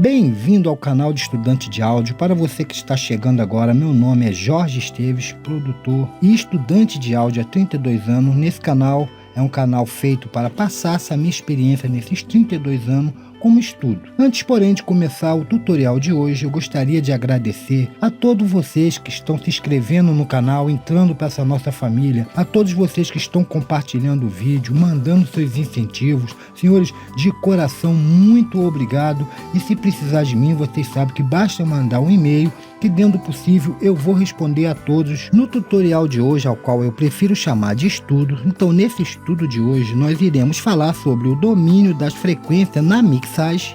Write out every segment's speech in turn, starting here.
Bem-vindo ao canal de Estudante de Áudio. Para você que está chegando agora, meu nome é Jorge Esteves, produtor e estudante de áudio há 32 anos. Nesse canal é um canal feito para passar essa minha experiência nesses 32 anos como estudo. Antes, porém, de começar o tutorial de hoje, eu gostaria de agradecer a todos vocês que estão se inscrevendo no canal, entrando para essa nossa família, a todos vocês que estão compartilhando o vídeo, mandando seus incentivos. Senhores, de coração, muito obrigado. E se precisar de mim, vocês sabem que basta mandar um e-mail, que dentro do possível eu vou responder a todos no tutorial de hoje, ao qual eu prefiro chamar de estudo. Então, nesse estudo de hoje, nós iremos falar sobre o domínio das frequências na mixagem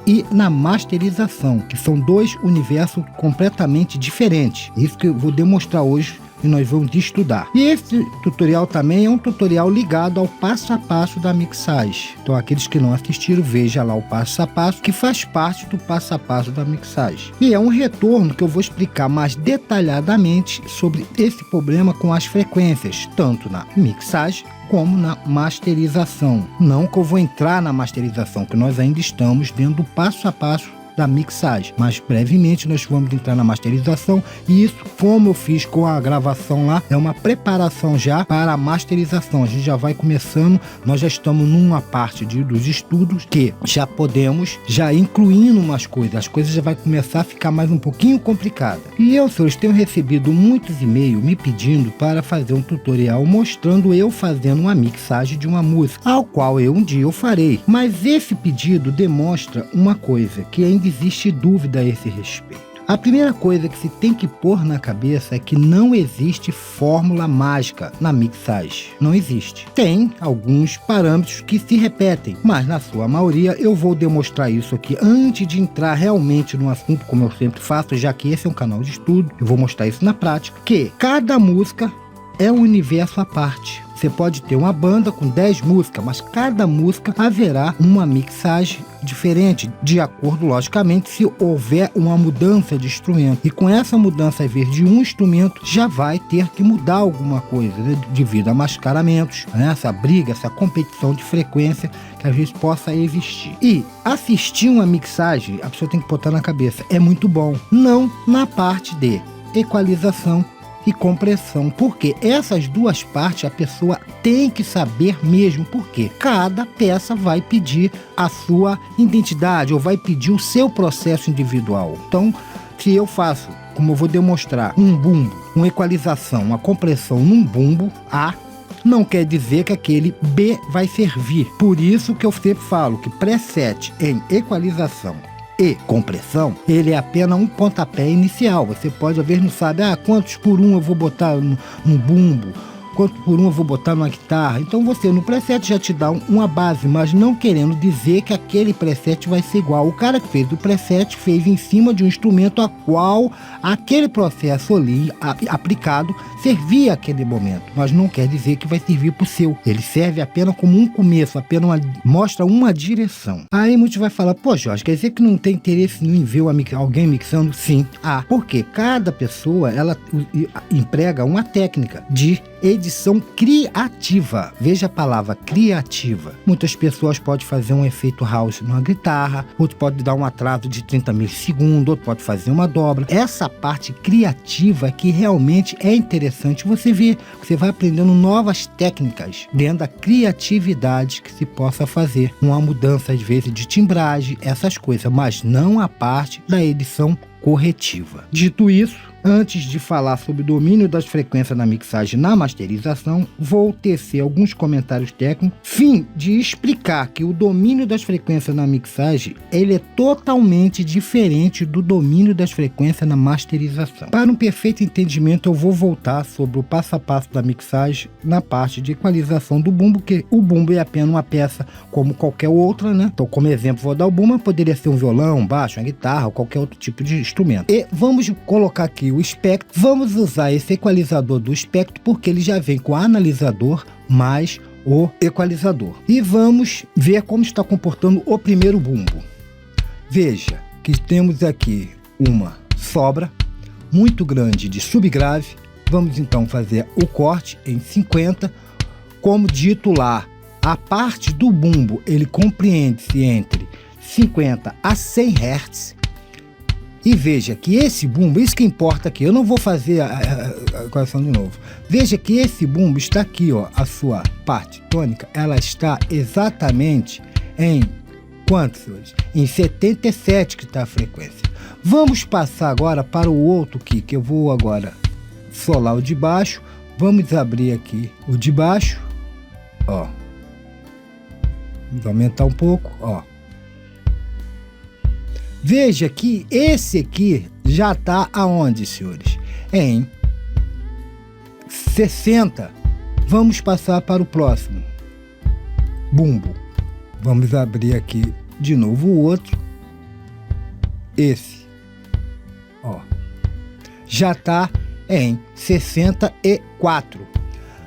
e na masterização, que são dois universos completamente diferentes. Isso que eu vou demonstrar hoje e nós vamos estudar. E esse tutorial também é um tutorial ligado ao passo a passo da mixagem. Então, aqueles que não assistiram, veja lá o passo a passo, que faz parte do passo a passo da mixagem. E é um retorno que eu vou explicar mais detalhadamente sobre esse problema com as frequências, tanto na mixagem como na masterização. Não que eu vou entrar na masterização, que nós ainda estamos dentro do passo a passo da mixagem, mas brevemente nós vamos entrar na masterização. E isso, como eu fiz com a gravação lá, é uma preparação já para a masterização. A gente já vai começando, nós já estamos numa parte dos estudos que já podemos, já incluindo umas coisas, as coisas já vai começar a ficar mais um pouquinho complicada. E eu, senhores, tenho recebido muitos e-mails me pedindo para fazer um tutorial mostrando eu fazendo uma mixagem de uma música, ao qual um dia eu farei. Mas esse pedido demonstra uma coisa, que ainda existe dúvida a esse respeito. A primeira coisa que se tem que pôr na cabeça é que não existe fórmula mágica na mixagem. Não existe. Tem alguns parâmetros que se repetem, mas na sua maioria eu vou demonstrar isso aqui antes de entrar realmente no assunto, como eu sempre faço, já que esse é um canal de estudo. Eu vou mostrar isso na prática, que cada música é um universo à parte. Você pode ter uma banda com 10 músicas, mas cada música haverá uma mixagem diferente, de acordo, logicamente, se houver uma mudança de instrumento. E com essa mudança, às vezes, de um instrumento, já vai ter que mudar alguma coisa, né? Devido a mascaramentos, né? Essa briga, essa competição de frequência que às vezes possa existir. E assistir uma mixagem, a pessoa tem que botar na cabeça, é muito bom. Não na parte de equalização e compressão, porque essas duas partes a pessoa tem que saber mesmo, porque cada peça vai pedir a sua identidade ou vai pedir o seu processo individual. Então, se eu faço, como eu vou demonstrar, um bumbo, uma equalização, uma compressão num bumbo A, não quer dizer que aquele B vai servir. Por isso que eu sempre falo que preset em equalização e compressão, ele é apenas um pontapé inicial. Você pode, às vezes, não sabe, quantos por um eu vou botar no bumbo, quanto por um eu vou botar numa guitarra. Então você no preset já te dá uma base, mas não querendo dizer que aquele preset vai ser igual. O cara que fez o preset fez em cima de um instrumento a qual aquele processo ali aplicado servia aquele momento, mas não quer dizer que vai servir para o seu. Ele serve apenas como um começo, apenas mostra uma direção. Aí muitos vai falar, pô, Jorge, quer dizer que não tem interesse em ver alguém mixando? Sim, porque cada pessoa ela emprega uma técnica de edição criativa. Veja a palavra criativa. Muitas pessoas podem fazer um efeito house numa guitarra, outro pode dar um atraso de 30 milissegundos, outro pode fazer uma dobra. Essa parte criativa que realmente é interessante você ver. Você vai aprendendo novas técnicas dentro da criatividade que se possa fazer. Uma mudança, às vezes, de timbragem, essas coisas, mas não a parte da edição corretiva. Dito isso, antes de falar sobre o domínio das frequências na mixagem e na masterização, vou tecer alguns comentários técnicos, fim de explicar que o domínio das frequências na mixagem ele é totalmente diferente do domínio das frequências na masterização. Para um perfeito entendimento, eu vou voltar sobre o passo a passo da mixagem na parte de equalização do bumbo, que o bumbo é apenas uma peça como qualquer outra, né? Então, como exemplo, vou dar o bumbo, poderia ser um violão, um baixo, uma guitarra ou qualquer outro tipo de instrumento. E vamos colocar aqui o espectro. Vamos usar esse equalizador do espectro porque ele já vem com o analisador mais o equalizador. E vamos ver como está comportando o primeiro bumbo. Veja que temos aqui uma sobra muito grande de subgrave. Vamos então fazer o corte em 50. Como dito lá, a parte do bumbo ele compreende-se entre 50 a 100 Hz. E veja que esse bumbo, isso que importa aqui, eu não vou fazer a correção de novo. Veja que esse bumbo está aqui, ó, a sua parte tônica, ela está exatamente em quanto, senhores? Em 77 que está a frequência. Vamos passar agora para o outro aqui, que eu vou agora solar o de baixo. Vamos abrir aqui o de baixo, ó. Vamos aumentar um pouco, ó. Veja que esse aqui já está aonde, senhores? Em 60. Vamos passar para o próximo bumbo. Vamos abrir aqui de novo o outro. Esse, ó, já está em 64.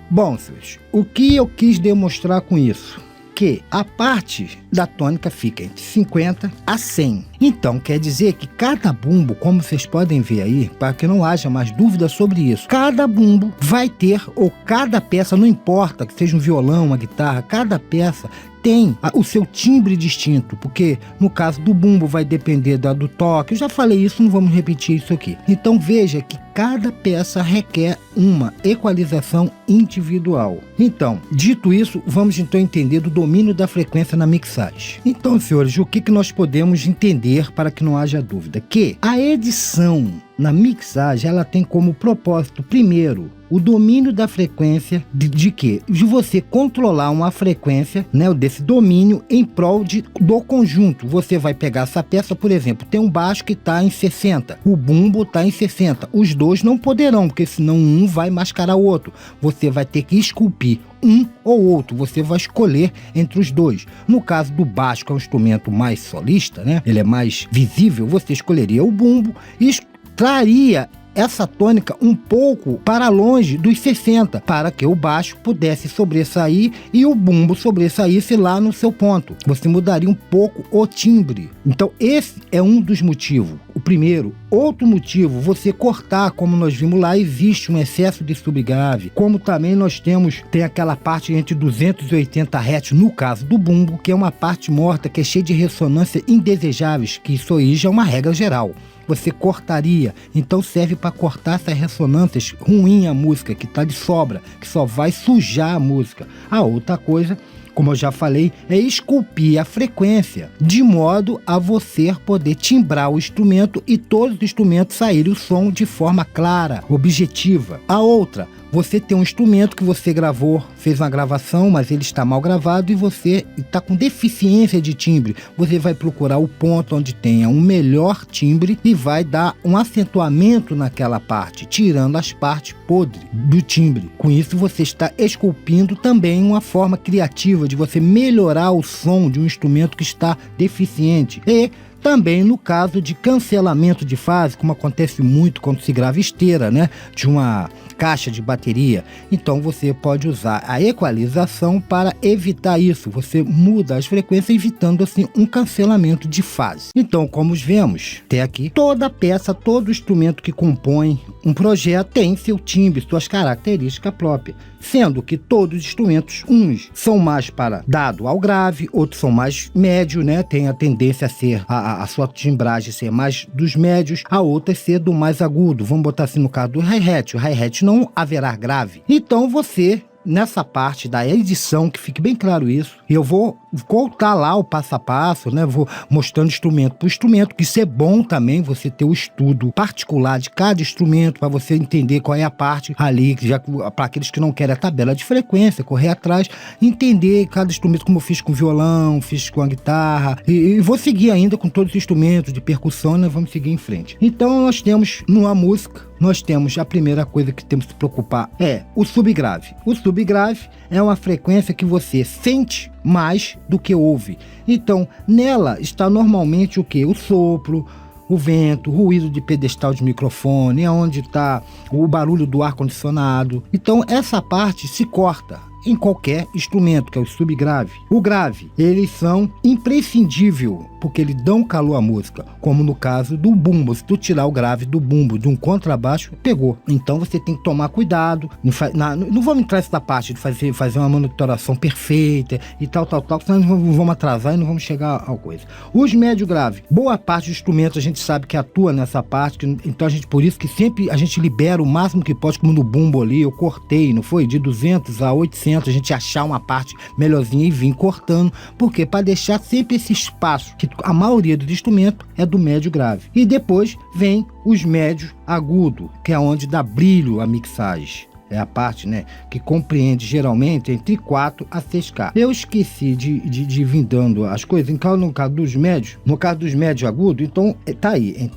Bom, senhores, o que eu quis demonstrar com isso? Que a parte da tônica fica entre 50 a 100. Então, quer dizer que cada bumbo, como vocês podem ver aí, para que não haja mais dúvida sobre isso, cada bumbo vai ter, ou cada peça, não importa que seja um violão, uma guitarra, cada peça tem o seu timbre distinto, porque no caso do bumbo vai depender do toque. Eu já falei isso, não vamos repetir isso aqui. Então veja que cada peça requer uma equalização individual. Então, dito isso, vamos então entender do domínio da frequência na mixagem. Então, senhores, o que nós podemos entender para que não haja dúvida? Que a edição na mixagem, ela tem como propósito, primeiro, o domínio da frequência de quê? De você controlar uma frequência, né, desse domínio em prol do conjunto. Você vai pegar essa peça, por exemplo, tem um baixo que está em 60, o bumbo está em 60. Os dois não poderão, porque senão um vai mascarar o outro. Você vai ter que esculpir um ou outro, você vai escolher entre os dois. No caso do baixo, que é um instrumento mais solista, né, ele é mais visível, você escolheria o bumbo e traria essa tônica um pouco para longe dos 60, para que o baixo pudesse sobressair e o bumbo sobressaísse lá no seu ponto. Você mudaria um pouco o timbre. Então esse é um dos motivos. O primeiro. Outro motivo, você cortar, como nós vimos lá, existe um excesso de subgrave. Como também nós tem aquela parte entre 280 Hz, no caso do bumbo, que é uma parte morta, que é cheia de ressonâncias indesejáveis, que isso aí já é uma regra geral. Você cortaria, então serve para cortar essas ressonâncias ruins a música, que está de sobra, que só vai sujar a música. A outra coisa, como eu já falei, é esculpir a frequência, de modo a você poder timbrar o instrumento e todos os instrumentos saírem o som de forma clara, objetiva. A outra, você tem um instrumento que você gravou, fez uma gravação, mas ele está mal gravado e você está com deficiência de timbre. Você vai procurar o ponto onde tenha um melhor timbre e vai dar um acentuamento naquela parte, tirando as partes podres do timbre. Com isso você está esculpindo também uma forma criativa de você melhorar o som de um instrumento que está deficiente. E também no caso de cancelamento de fase, como acontece muito quando se grava esteira, né, de uma caixa de bateria. Então você pode usar a equalização para evitar isso. Você muda as frequências, evitando assim um cancelamento de fase. Então, como vemos, até aqui, toda peça, todo instrumento que compõe um projeto tem seu timbre, suas características próprias. Sendo que todos os instrumentos, uns são mais para dado ao grave, outros são mais médio, né? Tem a tendência a ser a sua timbragem ser mais dos médios, a outra ser do mais agudo. Vamos botar assim no caso do hi-hat. O hi-hat não haverá grave. Então você, nessa parte da edição, que fique bem claro isso, e eu vou contar lá o passo a passo, né? Vou mostrando instrumento por instrumento, que isso é bom também, você ter o estudo particular de cada instrumento, para você entender qual é a parte ali, já para aqueles que não querem a tabela de frequência, correr atrás, entender cada instrumento, como eu fiz com violão, fiz com a guitarra, e vou seguir ainda com todos os instrumentos de percussão, né? Vamos seguir em frente. Então nós temos numa música, nós temos a primeira coisa que temos que se preocupar é o subgrave. O subgrave é uma frequência que você sente mais do que ouve. Então, nela está normalmente o que? O sopro, o vento, o ruído de pedestal de microfone, onde está o barulho do ar-condicionado. Então, essa parte se corta. em qualquer instrumento, que é o subgrave. O grave, eles são imprescindíveis, porque eles dão calor à música, como no caso do bumbo. Se tu tirar o grave do bumbo de um contrabaixo, pegou. Então você tem que tomar cuidado. Não vamos entrar nessa parte de fazer uma monitoração perfeita e tal, senão nós vamos atrasar e não vamos chegar a coisa. Os médio grave, boa parte dos instrumentos a gente sabe que atua nessa parte, então por isso que sempre a gente libera o máximo que pode, como no bumbo ali, eu cortei, não foi? De 200 a 800, a gente achar uma parte melhorzinha e vir cortando, porque para deixar sempre esse espaço, que a maioria dos instrumentos é do médio grave. E depois vem os médios agudo, que é onde dá brilho a mixagem. É a parte, né, que compreende geralmente entre 4 a 6K. Eu esqueci de vir dando as coisas, então no caso dos médios agudos, então tá aí,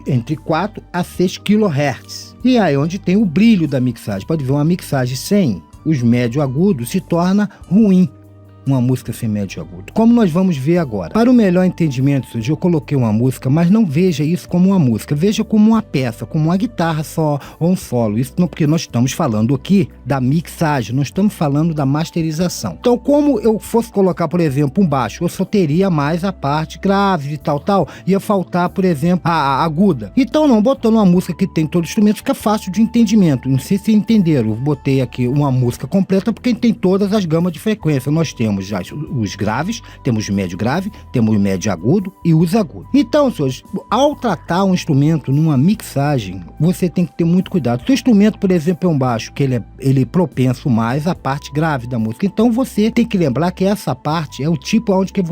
entre 4 a 6 kHz. E aí onde tem o brilho da mixagem. Pode ver, uma mixagem sem os médio agudos se torna ruim. Uma música sem médio agudo, como nós vamos ver agora. Para o melhor entendimento, eu coloquei uma música, mas não veja isso como uma música, veja como uma peça, como uma guitarra só ou um solo. Isso não, porque nós estamos falando aqui da mixagem, não estamos falando da masterização. Então, como eu fosse colocar, por exemplo, um baixo, eu só teria mais a parte grave e tal, ia faltar, por exemplo, a aguda. Então, não, botando uma música que tem todo o instrumento, fica fácil de entendimento. Não sei se entenderam, eu botei aqui uma música completa porque tem todas as gamas de frequência. Nós temos já os graves, temos o médio grave, temos o médio agudo e os agudos. Então, senhores, ao tratar um instrumento numa mixagem, você tem que ter muito cuidado. Se o instrumento, por exemplo, é um baixo, que ele é propenso mais à parte grave da música, então você tem que lembrar que essa parte é o tipo onde que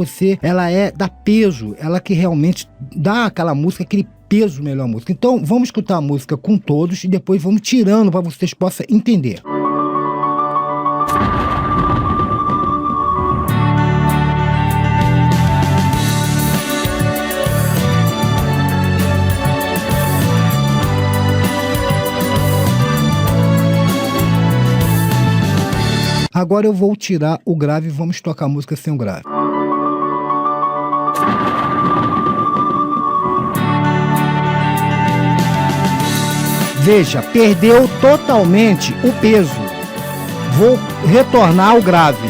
ela dá peso, ela que realmente dá àquela música aquele peso melhor à música. Então, vamos escutar a música com todos e depois vamos tirando para vocês possam entender. Agora eu vou tirar o grave e vamos tocar a música sem o grave. Veja, perdeu totalmente o peso. Vou retornar ao grave.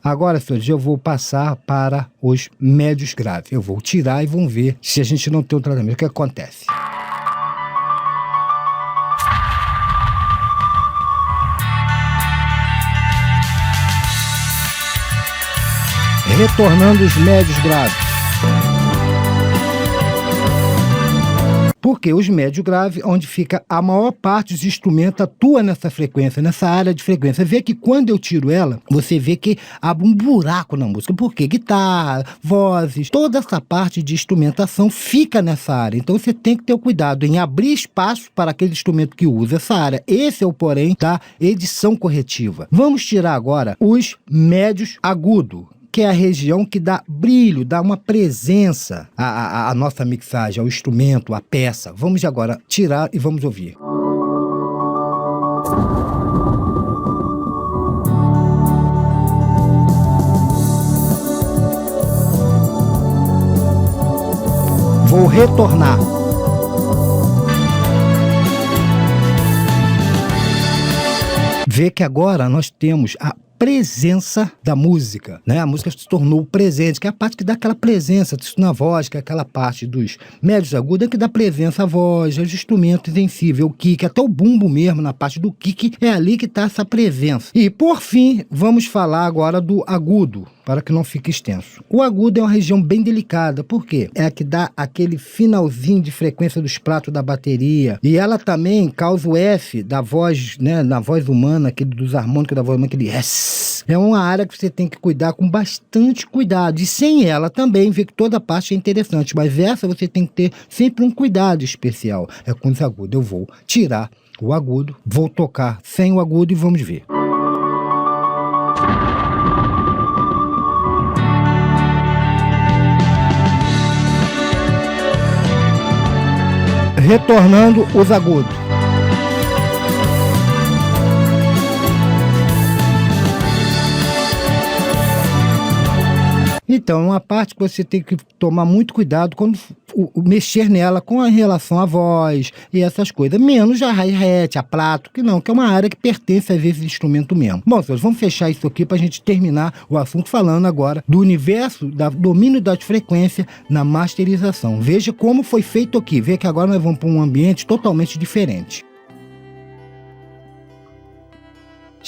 Agora, senhores, eu vou passar para os médios graves. Eu vou tirar e vamos ver se a gente não tem o tratamento. O que acontece? Retornando os médios graves. Porque os médios graves, onde fica a maior parte dos instrumentos, atua nessa frequência, nessa área de frequência. Vê que quando eu tiro ela, você vê que abre um buraco na música. Porque guitarra, vozes, toda essa parte de instrumentação fica nessa área. Então você tem que ter o cuidado em abrir espaço para aquele instrumento que usa essa área. Esse é o porém da edição corretiva. Vamos tirar agora os médios agudos, que é a região que dá brilho, dá uma presença à nossa mixagem, ao instrumento, à peça. Vamos agora tirar e vamos ouvir. Vou retornar. Vê que agora nós temos a presença da música, né? A música se tornou presente, que é a parte que dá aquela presença na voz, que é aquela parte dos médios agudos, que dá presença à voz, aos instrumentos em si, o kick, até o bumbo mesmo, na parte do kick, é ali que está essa presença. E, por fim, vamos falar agora do agudo, para que não fique extenso. O agudo é uma região bem delicada, por quê? É a que dá aquele finalzinho de frequência dos pratos da bateria, e ela também causa o F da voz, né, na voz humana, dos harmônicos da voz humana, aquele S. É uma área que você tem que cuidar com bastante cuidado, e sem ela também, ver que toda parte é interessante, mas essa você tem que ter sempre um cuidado especial, é com os agudos. Eu vou tirar o agudo, vou tocar sem o agudo e vamos ver. Retornando os agudos. E Então, é uma parte que você tem que tomar muito cuidado quando mexer nela com a relação à voz e essas coisas. Menos a hi-hat, a prato, que é uma área que pertence às vezes ao instrumento mesmo. Bom, senhores, vamos fechar isso aqui para a gente terminar o assunto falando agora do universo, do domínio das frequências na masterização. Veja como foi feito aqui. Veja que agora nós vamos para um ambiente totalmente diferente.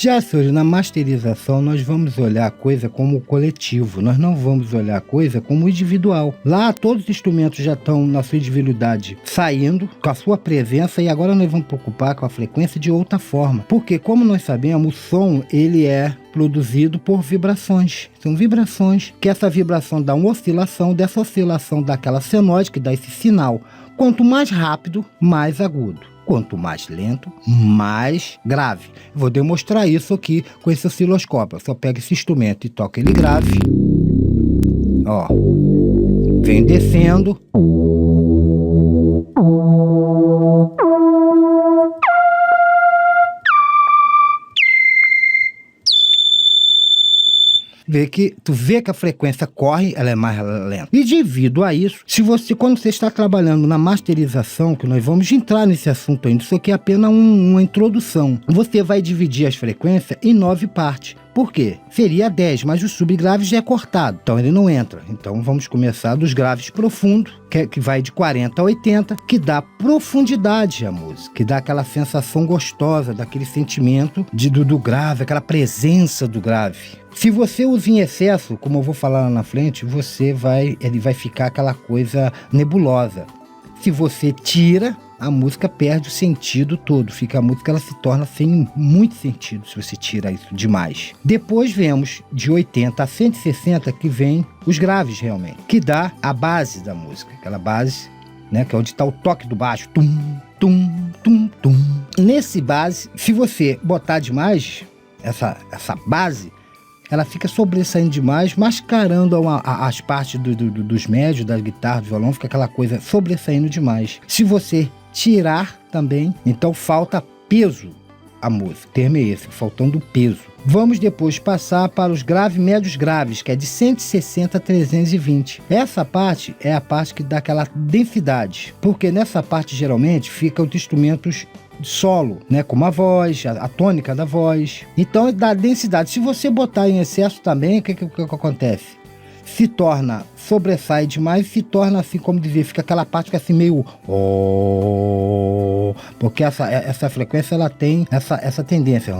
Já, senhores, na masterização nós vamos olhar a coisa como coletivo, nós não vamos olhar a coisa como individual. Lá todos os instrumentos já estão na sua individualidade saindo, com a sua presença, e agora nós vamos preocupar com a frequência de outra forma. Porque, como nós sabemos, o som ele é produzido por vibrações. São vibrações, que essa vibração dá uma oscilação, dessa oscilação dá aquela senoide, que dá esse sinal. Quanto mais rápido, mais agudo. Quanto mais lento, mais grave. Vou demonstrar isso aqui com esse osciloscópio. Eu só pego esse instrumento e toco ele grave. Ó. Vem descendo. Tu vê que a frequência corre, ela é mais lenta. E devido a isso, quando você está trabalhando na masterização, que nós vamos entrar nesse assunto ainda, isso aqui é apenas uma introdução. Você vai dividir as frequências em 9 partes. Por quê? Seria 10, mas o subgrave já é cortado, então ele não entra. Então vamos começar dos graves profundos, que vai de 40 a 80, que dá profundidade à música, que dá aquela sensação gostosa, daquele sentimento do grave, aquela presença do grave. Se você usa em excesso, como eu vou falar lá na frente, ele vai ficar aquela coisa nebulosa. Se você tira, a música perde o sentido todo. A música ela se torna sem muito sentido se você tira isso demais. Depois vemos de 80 a 160 que vem os graves realmente, que dá a base da música. Aquela base, né, que é onde está o toque do baixo. Tum, tum, tum, tum. Nesse base, se você botar demais, essa base, ela fica sobressaindo demais, mascarando as partes dos médios, da guitarra, do violão, fica aquela coisa sobressaindo demais. Se você tirar também, então falta peso à música. O termo é esse, faltando peso. Vamos depois passar para os graves, médios graves, que é de 160 a 320. Essa parte é a parte que dá aquela densidade, porque nessa parte geralmente ficam os instrumentos solo, né, como a voz, a tônica da voz. Então dá densidade. Se você botar em excesso também, o que acontece? Sobressai demais, se torna assim, como dizer, fica aquela parte que é assim meio porque essa frequência ela tem essa tendência.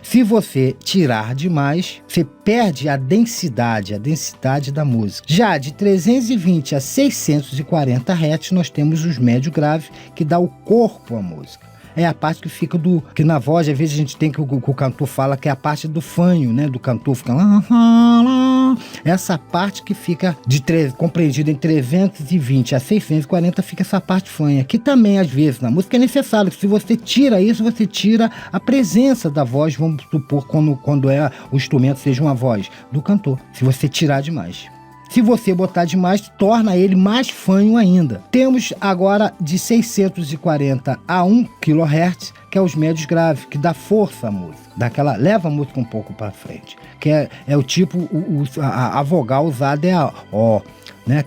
Se você tirar demais, você perde a densidade da música. Já de 320 a 640 Hz, nós temos os médio grave, que dá o corpo à música. É a parte que fica que na voz, às vezes a gente tem que o cantor fala que é a parte do fanho, né? Do cantor fica essa parte que fica compreendida em 320 a 640 fica essa parte fanha, que também às vezes na música é necessário. Se você tira isso, você tira a presença da voz, vamos supor, quando o instrumento seja uma voz do cantor, se você tirar demais. Se você botar demais, torna ele mais fanho ainda. Temos agora de 640 a 1 kHz, que é os médios graves, que dá força à música, leva a música um pouco para frente. Que é o tipo, a vogal usada é a ó, né?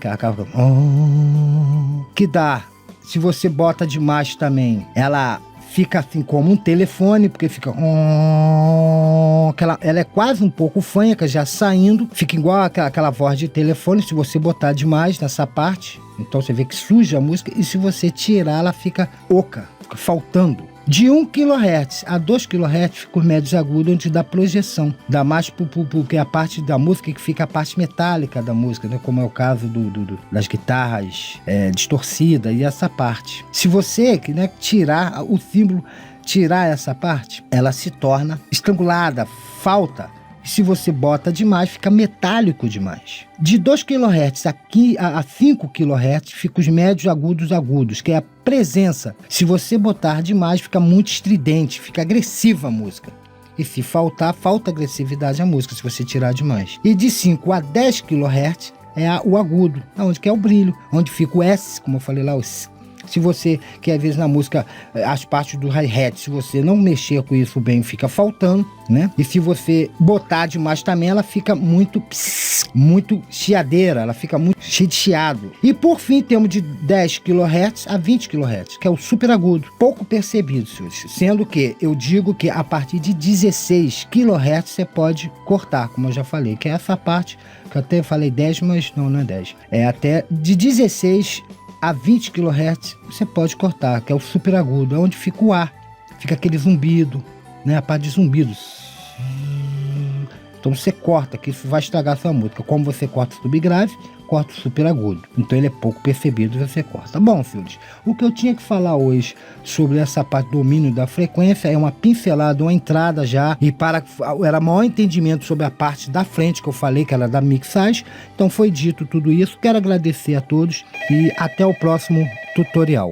Que dá, se você bota demais também, ela fica assim como um telefone, porque fica ela é quase um pouco fanha, já saindo, fica igual aquela voz de telefone. Se você botar demais nessa parte, então você vê que suja a música, e se você tirar, ela fica oca, fica faltando. De 1 kHz a 2 kHz fica os médios agudos, onde dá projeção. Dá mais porque é a parte da música que fica a parte metálica da música, né? Como é o caso das guitarras distorcidas e essa parte. Se você tirar o símbolo, tirar essa parte, ela se torna estrangulada, falta. Se você bota demais, fica metálico demais. De 2 kHz a 5 kHz fica os médios agudos, que é a presença. Se você botar demais, fica muito estridente, fica agressiva a música. E se falta agressividade à música, se você tirar demais. E de 5 a 10 kHz é o agudo, onde que é o brilho, onde fica o S, como eu falei lá, Se você, que às vezes na música, as partes do hi-hat, se você não mexer com isso bem, fica faltando, né? E se você botar demais também, ela fica muito chiadeira, ela fica muito cheia de chiado. E por fim, temos de 10 kHz a 20 kHz, que é o super agudo, pouco percebido, senhores. Sendo que eu digo que a partir de 16 kHz você pode cortar, como eu já falei, que é essa parte, que eu até falei 10, mas não é 10. É até de 16 a 20 kHz você pode cortar, que é o super agudo, é onde fica o ar, fica aquele zumbido, né? A parte de zumbidos. Então você corta, que isso vai estragar a sua música. Como você corta o subgrave, corta o super agudo. Então ele é pouco percebido, você corta. Bom, filhos, o que eu tinha que falar hoje sobre essa parte do domínio da frequência é uma pincelada, uma entrada já, e era maior entendimento sobre a parte da frente que eu falei, que era da mixagem. Então foi dito tudo isso. Quero agradecer a todos e até o próximo tutorial.